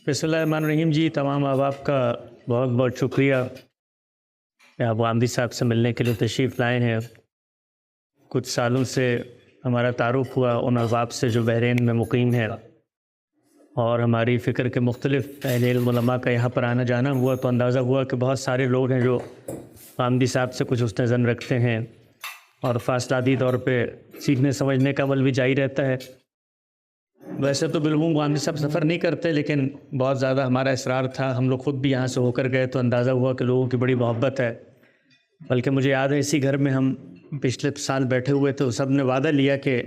بسم اللہ الرحمن الرحیم جی، تمام احباب کا بہت بہت شکریہ کہ آپ غامدی صاحب سے ملنے کے لیے تشریف لائے ہیں۔ کچھ سالوں سے ہمارا تعارف ہوا ان احباب سے جو بحرین میں مقیم ہیں، اور ہماری فکر کے مختلف اہل علم علماء کا یہاں پر آنا جانا ہوا تو اندازہ ہوا کہ بہت سارے لوگ ہیں جو غامدی صاحب سے کچھ حسن ظن رکھتے ہیں، اور فاصلاتی طور پہ سیکھنے سمجھنے کا عمل بھی جاری رہتا ہے۔ ویسے تو بالعموم غامدی صاحب سفر نہیں کرتے، لیکن بہت زیادہ ہمارا اصرار تھا، ہم لوگ خود بھی یہاں سے ہو کر گئے تو اندازہ ہوا کہ لوگوں کی بڑی محبت ہے۔ بلکہ مجھے یاد ہے اسی گھر میں ہم پچھلے سال بیٹھے ہوئے تو سب نے وعدہ لیا کہ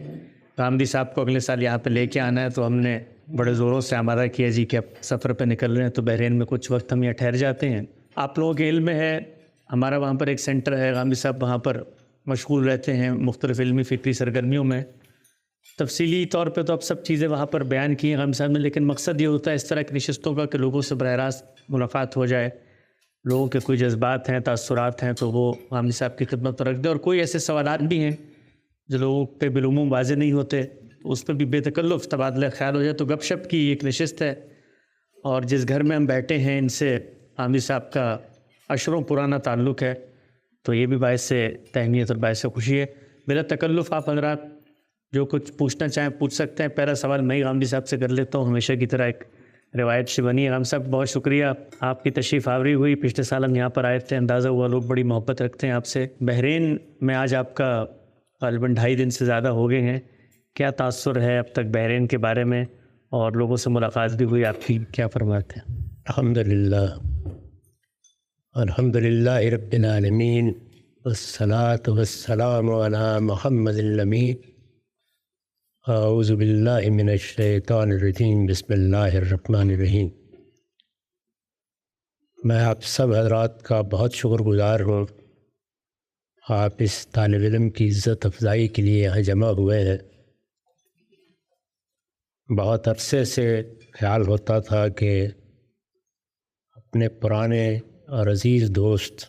غامدی صاحب کو اگلے سال یہاں پہ لے کے آنا ہے، تو ہم نے بڑے زوروں سے آمادہ کیا جی کہ اب سفر پہ نکل رہے ہیں تو بحرین میں کچھ وقت ہم یہاں ٹھہر جاتے ہیں۔ آپ لوگوں کے علم میں ہے، ہمارا وہاں پر ایک سینٹر ہے، غامدی صاحب وہاں پر مشغول رہتے ہیں مختلف علمی فکری سرگرمیوں میں۔ تفصیلی طور پہ تو اب سب چیزیں وہاں پر بیان کی ہیں غامدی صاحب نے، لیکن مقصد یہ ہوتا ہے اس طرح کی نشستوں کا کہ لوگوں سے براہ راست ملاقات ہو جائے، لوگوں کے کوئی جذبات ہیں، تاثرات ہیں تو وہ غامدی صاحب کی خدمت میں رکھ دیں، اور کوئی ایسے سوالات بھی ہیں جو لوگوں پہ بالعموم واضح نہیں ہوتے تو اس پہ بھی بے تکلف تبادلہ خیال ہو جائے۔ تو گپ شپ کی ایک نشست ہے، اور جس گھر میں ہم بیٹھے ہیں ان سے غامدی صاحب کا عشروں پرانا تعلق ہے، تو یہ بھی باعث تہنیت اور باعث خوشی ہے۔ بلا تکلف آپ حضرات جو کچھ پوچھنا چاہیں پوچھ سکتے ہیں۔ پہلا سوال میں ہی غامدی صاحب سے کر لیتا ہوں، ہمیشہ کی طرح ایک روایت سے بنی ہے۔ غامدی صاحب بہت شکریہ، آپ کی تشریف آوری ہوئی، پچھلے سال ہم یہاں پر آئے تھے، اندازہ ہوا لوگ بڑی محبت رکھتے ہیں آپ سے۔ بحرین میں آج آپ کا غالباً 2.5 دن سے زیادہ ہو گئے ہیں، کیا تاثر ہے اب تک بحرین کے بارے میں، اور لوگوں سے ملاقات بھی ہوئی آپ کی، کیا فرماتے ہیں؟ الحمدللہ رب العالمین، والصلاة والسلام علی محمد الامین۔ اعوذ باللہ من الشیطان الرجیم، بسم اللہ الرحمن الرحیم۔ میں آپ سب حضرات کا بہت شکر گزار ہوں، آپ اس طالب علم کی عزت افزائی کے لیے یہاں جمع ہوئے ہیں۔ بہت عرصے سے خیال ہوتا تھا کہ اپنے پرانے اور عزیز دوست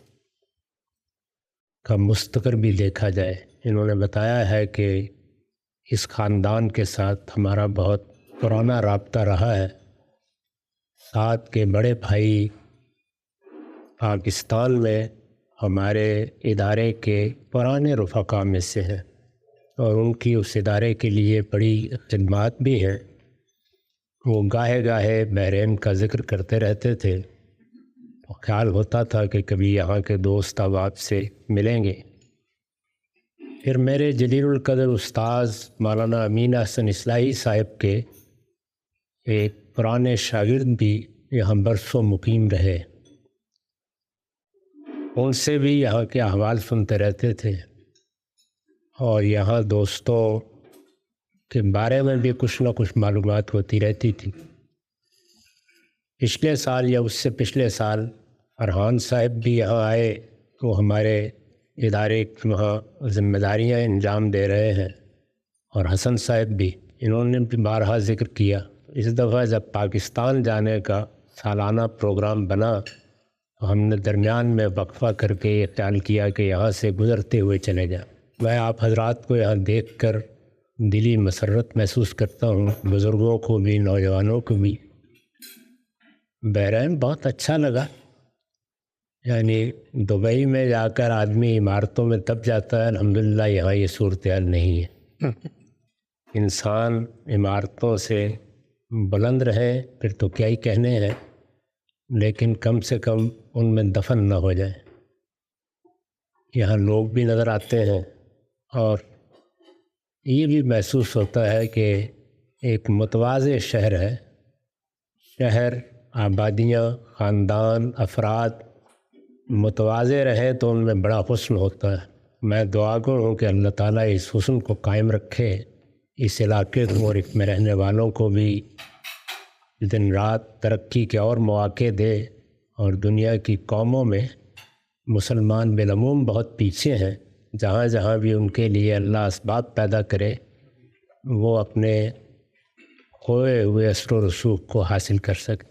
کا مستقر بھی دیکھا جائے۔ انہوں نے بتایا ہے کہ اس خاندان کے ساتھ ہمارا بہت پرانا رابطہ رہا ہے۔ ساتھ کے بڑے بھائی پاکستان میں ہمارے ادارے کے پرانے رفقا میں سے ہیں، اور ان کی اس ادارے کے لیے بڑی خدمات بھی ہیں۔ وہ گاہے گاہے بحرین کا ذکر کرتے رہتے تھے، تو خیال ہوتا تھا کہ کبھی یہاں کے دوست اب آپ سے ملیں گے۔ پھر میرے جلیل القدر استاذ مولانا امین احسن اصلاحی صاحب کے ایک پرانے شاگرد بھی یہاں برسوں مقیم رہے، ان سے بھی یہاں کے احوال سنتے رہتے تھے، اور یہاں دوستوں کے بارے میں بھی کچھ نہ کچھ معلومات ہوتی رہتی تھی۔ پچھلے سال یا اس سے پچھلے سال فرحان صاحب بھی یہاں آئے، وہ ہمارے ادارے کی وہاں ذمہ داریاں انجام دے رہے ہیں، اور حسن صاحب بھی، انہوں نے بھی بارہا ذکر کیا۔ اس دفعہ جب پاکستان جانے کا سالانہ پروگرام بنا تو ہم نے درمیان میں وقفہ کر کے یہ خیال کیا کہ یہاں سے گزرتے ہوئے چلے جائیں۔ میں آپ حضرات کو یہاں دیکھ کر دلی مسرت محسوس کرتا ہوں، بزرگوں کو بھی، نوجوانوں کو بھی۔ بحرین بہت اچھا لگا، یعنی دبئی میں جا کر آدمی عمارتوں میں دب جاتا ہے، الحمدللہ یہاں یہ صورتحال نہیں ہے۔ انسان عمارتوں سے بلند رہے پھر تو کیا ہی کہنے ہیں، لیکن کم سے کم ان میں دفن نہ ہو جائے۔ یہاں لوگ بھی نظر آتے ہیں، اور یہ بھی محسوس ہوتا ہے کہ ایک متواضع شہر ہے۔ شہر، آبادیاں، خاندان، افراد متواضع رہیں تو ان میں بڑا حسن ہوتا ہے۔ میں دعا گو ہوں کہ اللہ تعالیٰ اس حسن کو قائم رکھے، اس علاقے کو اور اس میں رہنے والوں کو بھی دن رات ترقی کے اور مواقع دے، اور دنیا کی قوموں میں مسلمان بالعموم بہت پیچھے ہیں، جہاں جہاں بھی ان کے لیے اللہ اسباب پیدا کرے، وہ اپنے کھوئے ہوئے اثر و رسوخ کو حاصل کر سکتے۔